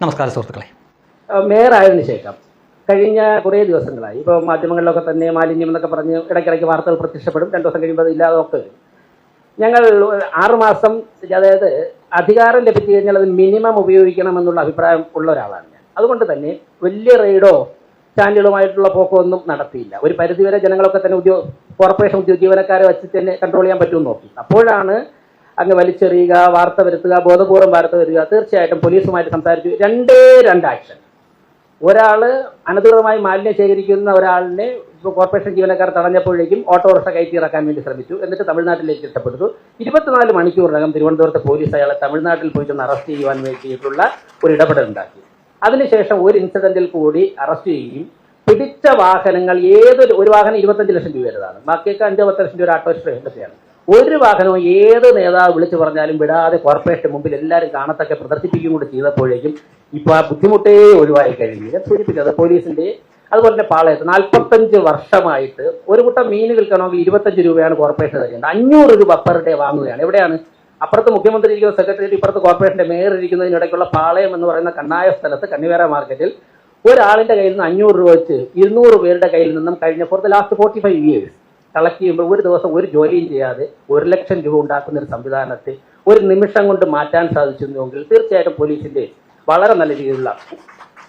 നമസ്കാരം സുഹൃത്തുക്കളെ. മേയറായതിനു ശേഷം കഴിഞ്ഞ കുറേ ദിവസങ്ങളായി ഇപ്പോൾ മാധ്യമങ്ങളിലൊക്കെ തന്നെ മാലിന്യം എന്നൊക്കെ പറഞ്ഞ് ഇടയ്ക്കിടയ്ക്ക് വാർത്തകൾ പ്രത്യക്ഷപ്പെടും. 2 ദിവസം കഴിയുമ്പോൾ അത് ഇല്ലാതൊക്കെ വരും. ഞങ്ങൾ 6 മാസം, അതായത് അധികാരം ലഭിച്ചു കഴിഞ്ഞാൽ അത് മിനിമം ഉപയോഗിക്കണമെന്നുള്ള അഭിപ്രായം ഉള്ള ഒരാളാണ് ഞാൻ. അതുകൊണ്ട് തന്നെ വലിയ റെയ്ഡോ ചാനലുകളുമായിട്ടുള്ള പോക്കോ ഒന്നും നടത്തിയില്ല. ഒരു പരിധിവരെ ജനങ്ങളൊക്കെ തന്നെ കോർപ്പറേഷൻ ജീവനക്കാരെ വെച്ച് തന്നെ കൺട്രോൾ ചെയ്യാൻ പറ്റുമെന്ന് നോക്കി. അപ്പോഴാണ് അങ്ങ് വലിച്ചെറിയുക, വാർത്ത വരുത്തുക, ബോധപൂർവ്വം വാർത്ത വരിക. തീർച്ചയായിട്ടും പോലീസുമായിട്ട് സംസാരിച്ചു. 2 ആക്ഷൻ. ഒരാൾ അനധികൃതമായി മാലിന്യം ശേഖരിക്കുന്ന ഒരാളിനെ കോർപ്പറേഷൻ ജീവനക്കാർ തടഞ്ഞപ്പോഴേക്കും ഓട്ടോറിക്ഷ കയറ്റി ഇറക്കാൻ വേണ്ടി ശ്രമിച്ചു. എന്നിട്ട് തമിഴ്നാട്ടിലേക്ക് രക്ഷപ്പെടുത്തു. 24 മണിക്കൂറിനകം തിരുവനന്തപുരത്ത് പോലീസ് അയാളെ തമിഴ്നാട്ടിൽ പോയിട്ടൊന്ന് അറസ്റ്റ് ചെയ്യുവാൻ വേണ്ടിയിട്ടുള്ള ഒരു ഇടപെടൽ ഉണ്ടാക്കി. അതിനുശേഷം ഒരു ഇൻസിഡന്റിൽ കൂടി അറസ്റ്റ് ചെയ്യുകയും പിടിച്ച വാഹനങ്ങൾ ഒരു വാഹനം 25 ലക്ഷം രൂപ വരുന്നതാണ്, ബാക്കിയൊക്കെ 5-10 ലക്ഷം രൂപ ആട്ടോ സ്റ്റേഷൻ്റെയാണ്. ഒരു വാഹനവും ഏത് നേതാവ് വിളിച്ചു പറഞ്ഞാലും വിടാതെ കോർപ്പറേഷൻ മുമ്പിൽ എല്ലാവരും കാണത്തക്കെ പ്രദർശിപ്പിക്കുകയും കൂടി ചെയ്തപ്പോഴേക്കും ഇപ്പോൾ ആ ബുദ്ധിമുട്ടേ ഒഴിവായി കഴിഞ്ഞു. ഞാൻ സൂചിപ്പിച്ചത് പോലീസിന്റെ അതുപോലെ തന്നെ പാളയത്ത് 45 വർഷമായിട്ട് ഒരു കുട്ടം മീൻ വിൽക്കണമെങ്കിൽ 25 രൂപയാണ് കോർപ്പറേഷൻ തരുന്നത്. 500 രൂപ പെർ ഡേ വാങ്ങുകയാണ്. എവിടെയാണ്? അപ്പുറത്ത് മുഖ്യമന്ത്രി ഇരിക്കുന്ന സെക്രട്ടേറിയറ്റ്, ഇപ്പുറത്ത് കോർപ്പറേഷന്റെ മേയർ ഇരിക്കുന്നതിനിടയ്ക്കുള്ള പാളയം എന്ന് പറയുന്ന കണ്ണായ സ്ഥലത്ത് കണ്ണിവേറ മാർക്കറ്റിൽ ഒരാളിന്റെ കയ്യിൽ നിന്ന് 500 രൂപ വെച്ച് 200 പേരുടെ കയ്യിൽ നിന്നും കഴിഞ്ഞ ലാസ്റ്റ് 45 ഇയേഴ്സ് കളക്ട് ചെയ്യുമ്പോൾ ഒരു ദിവസം ഒരു ജോലിയും ചെയ്യാതെ 1 ലക്ഷം രൂപ ഉണ്ടാക്കുന്ന ഒരു സംവിധാനത്തെ ഒരു നിമിഷം കൊണ്ട് മാറ്റാൻ സാധിച്ചിരുന്നുവെങ്കിൽ തീർച്ചയായിട്ടും പോലീസിന്റെ വളരെ നല്ല രീതിയിലുള്ള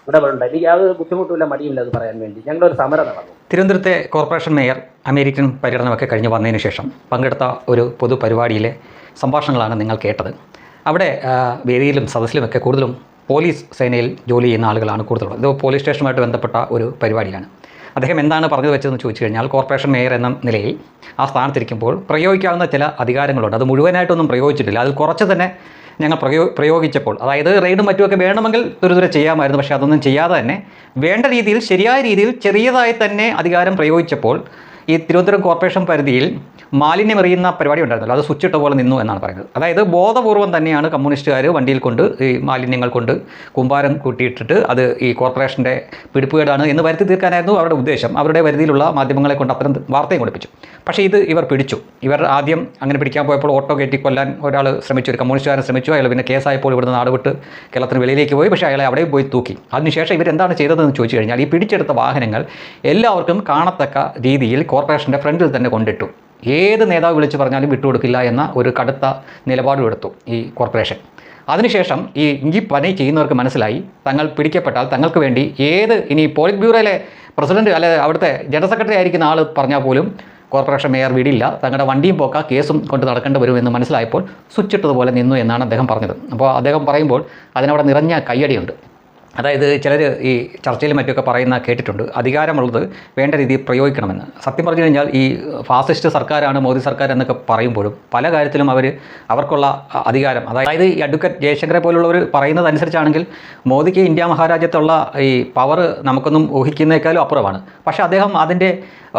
ഇടപെടുണ്ട്. എനിക്ക് യാതൊരു ബുദ്ധിമുട്ടുമില്ല, മടിയുമില്ല അത് പറയാൻ വേണ്ടി. ഞങ്ങളൊരു സമരം നടന്നു. തിരുവനന്തപുരത്തെ കോർപ്പറേഷൻ മേയർ അമേരിക്കൻ പര്യടനമൊക്കെ കഴിഞ്ഞ് വന്നതിന് ശേഷം പങ്കെടുത്ത ഒരു പൊതുപരിപാടിയിലെ സംഭാഷണങ്ങളാണ് നിങ്ങൾ കേട്ടത്. അവിടെ വേദിയിലും സദസ്സിലുമൊക്കെ കൂടുതലും പോലീസ് സേനയിൽ ജോലി ചെയ്യുന്ന ആളുകളാണ് കൂടുതലുള്ളത്. ഇത് പോലീസ് സ്റ്റേഷനുമായിട്ട് ബന്ധപ്പെട്ട ഒരു പരിപാടിയാണ്. അദ്ദേഹം എന്താണ് പറഞ്ഞു വെച്ചതെന്ന് ചോദിച്ചു കഴിഞ്ഞാൽ, കോർപ്പറേഷൻ മേയർ എന്ന നിലയിൽ ആ സ്ഥാനത്തിരിക്കുമ്പോൾ പ്രയോഗിക്കാവുന്ന ചില അധികാരങ്ങളുണ്ട്. അത് മുഴുവനായിട്ടൊന്നും പ്രയോഗിച്ചിട്ടില്ല. അതിൽ കുറച്ച് തന്നെ ഞങ്ങൾ പ്രയോഗിച്ചപ്പോൾ, അതായത് റെയ്ഡും മറ്റുമൊക്കെ വേണമെങ്കിൽ തുരുതുരെ ചെയ്യാമായിരുന്നു. പക്ഷേ അതൊന്നും ചെയ്യാതെ തന്നെ വേണ്ട രീതിയിൽ ശരിയായ രീതിയിൽ ചെറിയതായി തന്നെ അധികാരം പ്രയോഗിച്ചപ്പോൾ ഈ തിരുവനന്തപുരം കോർപ്പറേഷൻ പരിധിയിൽ മാലിന്യം എറിയുന്ന പരിപാടി ഉണ്ടായിരുന്നല്ലോ, അത് സ്വിച്ചിട്ട പോലെ നിന്നു എന്നാണ് പറയുന്നത്. അതായത് ബോധപൂർവം തന്നെയാണ് കമ്മ്യൂണിസ്റ്റുകാർ വണ്ടിയിൽ കൊണ്ട് ഈ മാലിന്യങ്ങൾ കൊണ്ട് കൂമ്പാരം കൂട്ടിയിട്ടിട്ട് അത് ഈ കോർപ്പറേഷൻ്റെ പിടിപ്പുകേടാണ് എന്ന് വരുത്തി തീർക്കാനായിരുന്നു അവരുടെ ഉദ്ദേശം. അവരുടെ പരിധിയിലുള്ള മാധ്യമങ്ങളെ കൊണ്ട് അത്തരം വാർത്തയും കൊടുപ്പിച്ചു. പക്ഷേ ഇത് ഇവർ പിടിച്ചു. ഇവർ ആദ്യം അങ്ങനെ പിടിക്കാൻ പോയപ്പോൾ ഓട്ടോ കയറ്റി കൊല്ലാൻ ഒരാൾ ശ്രമിച്ചു, ഒരു കമ്മ്യൂണിസ്റ്റുകാരൻ ശ്രമിച്ചു. അയാൾ പിന്നെ കേസായപ്പോൾ ഇവിടുന്ന് നാട് വിട്ട് കേരളത്തിന് വെളിയിലേക്ക് പോയി. പക്ഷേ അയാളെ അവിടെയും പോയി തൂക്കി. അതിനുശേഷം ഇവരെന്താണ് ചെയ്തതെന്ന് ചോദിച്ചു കഴിഞ്ഞാൽ, ഈ പിടിച്ചെടുത്ത വാഹനങ്ങൾ എല്ലാവർക്കും കാണത്തക്ക രീതിയിൽ കോർപ്പറേഷൻ്റെ ഫ്രണ്ടിൽ തന്നെ കൊണ്ടിട്ടു. ഏത് നേതാവ് വിളിച്ച് പറഞ്ഞാലും വിട്ടുകൊടുക്കില്ല എന്ന ഒരു കടുത്ത നിലപാടും എടുത്തു ഈ കോർപ്പറേഷൻ. അതിനുശേഷം ഈ പണി ചെയ്യുന്നവർക്ക് മനസ്സിലായി, തങ്ങൾ പിടിക്കപ്പെട്ടാൽ തങ്ങൾക്ക് വേണ്ടി ഇനി പോളിറ്റ് ബ്യൂറോയിലെ പ്രസിഡന്റ് അല്ലെ അവിടുത്തെ ജനറൽ സെക്രട്ടറി ആയിരിക്കുന്ന ആൾ പറഞ്ഞാൽ പോലും കോർപ്പറേഷൻ മേയർ വിടില്ല, തങ്ങളുടെ വണ്ടിയും പോക്ക കേസും കൊണ്ട് നടക്കേണ്ടി വരുമെന്ന് മനസ്സിലായപ്പോൾ സ്വിച്ചിട്ടതുപോലെ നിന്നു എന്നാണ് അദ്ദേഹം പറഞ്ഞത്. അപ്പോൾ അദ്ദേഹം പറയുമ്പോൾ അതിനവിടെ നിറഞ്ഞ കയ്യടിയുണ്ട്. അതായത് ചിലർ ഈ ചർച്ചയിലും മറ്റുമൊക്കെ പറയുന്ന കേട്ടിട്ടുണ്ട്, അധികാരമുള്ളത് വേണ്ട രീതിയിൽ പ്രയോഗിക്കണമെന്ന്. സത്യം പറഞ്ഞു കഴിഞ്ഞാൽ ഈ ഫാസിസ്റ്റ് സർക്കാരാണ് മോദി സർക്കാർ എന്നൊക്കെ പറയുമ്പോഴും പല കാര്യത്തിലും അവർക്കുള്ള അധികാരം, അതായത് ഈ അഡ്വക്കേറ്റ് ജയശങ്കറെ പോലുള്ളവർ പറയുന്നതനുസരിച്ചാണെങ്കിൽ മോദിക്ക് ഇന്ത്യ മഹാരാജ്യത്തുള്ള ഈ പവർ നമുക്കൊന്നും ഊഹിക്കുന്നേക്കാളും അപ്പുറമാണ്. പക്ഷേ അദ്ദേഹം അതിൻ്റെ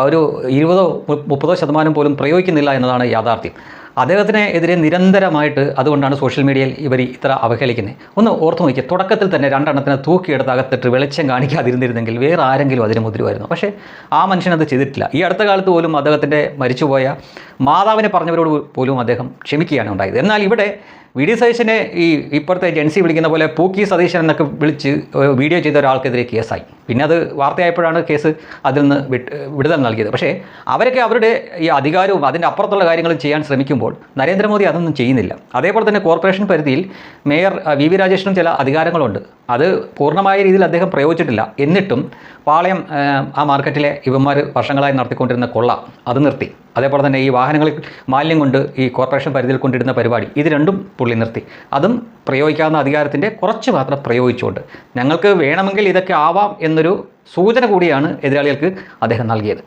ഒരു 20-30% പോലും പ്രയോഗിക്കുന്നില്ല എന്നതാണ് യാഥാർത്ഥ്യം. അദ്ദേഹത്തിനെതിരെ നിരന്തരമായിട്ട് അതുകൊണ്ടാണ് സോഷ്യൽ മീഡിയയിൽ ഇവർ ഇത്ര അവഹേളിക്കുന്നത്. ഒന്ന് ഓർത്ത് നോക്കിയാൽ തുടക്കത്തിൽ തന്നെ 2 എണ്ണത്തിനെ തൂക്കിയെടുത്ത് അകത്തിട്ട് വെളിച്ചം കാണിക്കാതിരുന്നിരുന്നെങ്കിൽ വേറെ ആരെങ്കിലും അതിന് മുതിരുമായിരുന്നു. പക്ഷേ ആ മനുഷ്യനത് ചെയ്തിട്ടില്ല. ഈ അടുത്ത കാലത്ത് പോലും അദ്ദേഹത്തിൻ്റെ മരിച്ചുപോയ മാതാവിനെ പറഞ്ഞവരോട് പോലും അദ്ദേഹം ക്ഷമിക്കുകയാണ് ഉണ്ടായത്. എന്നാൽ ഇവിടെ വി ഡി സതീശനെ ഇപ്പോഴത്തെ ജെൻസി വിളിക്കുന്ന പോലെ പൂക്കി സതീശൻ എന്നൊക്കെ വിളിച്ച് വീഡിയോ ചെയ്ത ഒരാൾക്കെതിരെ കേസായി. പിന്നെ അത് വാർത്തയായപ്പോഴാണ് കേസ് അതിൽ നിന്ന് വിടുതൽ നൽകിയത്. പക്ഷേ അവരൊക്കെ അവരുടെ ഈ അധികാരവും അതിൻ്റെ അപ്പുറത്തുള്ള കാര്യങ്ങളും ചെയ്യാൻ ശ്രമിക്കുമ്പോൾ നരേന്ദ്രമോദി അതൊന്നും ചെയ്യുന്നില്ല. അതേപോലെ തന്നെ കോർപ്പറേഷൻ പരിധിയിൽ മേയർ വി രാജേഷിനും ചില അധികാരങ്ങളുണ്ട്. അത് പൂർണ്ണമായ രീതിയിൽ അദ്ദേഹം പ്രയോഗിച്ചിട്ടില്ല. എന്നിട്ടും പാളയം ആ മാർക്കറ്റിലെ ഇവന്മാർ വർഷങ്ങളായി നടത്തിക്കൊണ്ടിരുന്ന കൊള്ള അത് നിർത്തി. അതേപോലെ തന്നെ ഈ വാഹനങ്ങളിൽ മാലിന്യം കൊണ്ട് ഈ കോർപ്പറേഷൻ പരിധിയിൽ കൊണ്ടിരുന്ന പരിപാടി, ഇത് രണ്ടും പുള്ളി നിർത്തി. അതും പ്രയോഗിക്കാവുന്ന അധികാരത്തിൻ്റെ കുറച്ച് മാത്രം പ്രയോഗിച്ചുകൊണ്ട് ഞങ്ങൾക്ക് വേണമെങ്കിൽ ഇതൊക്കെ ആവാം എന്നൊരു സൂചന കൂടിയാണ് എതിരാളികൾക്ക് അദ്ദേഹം നൽകിയത്.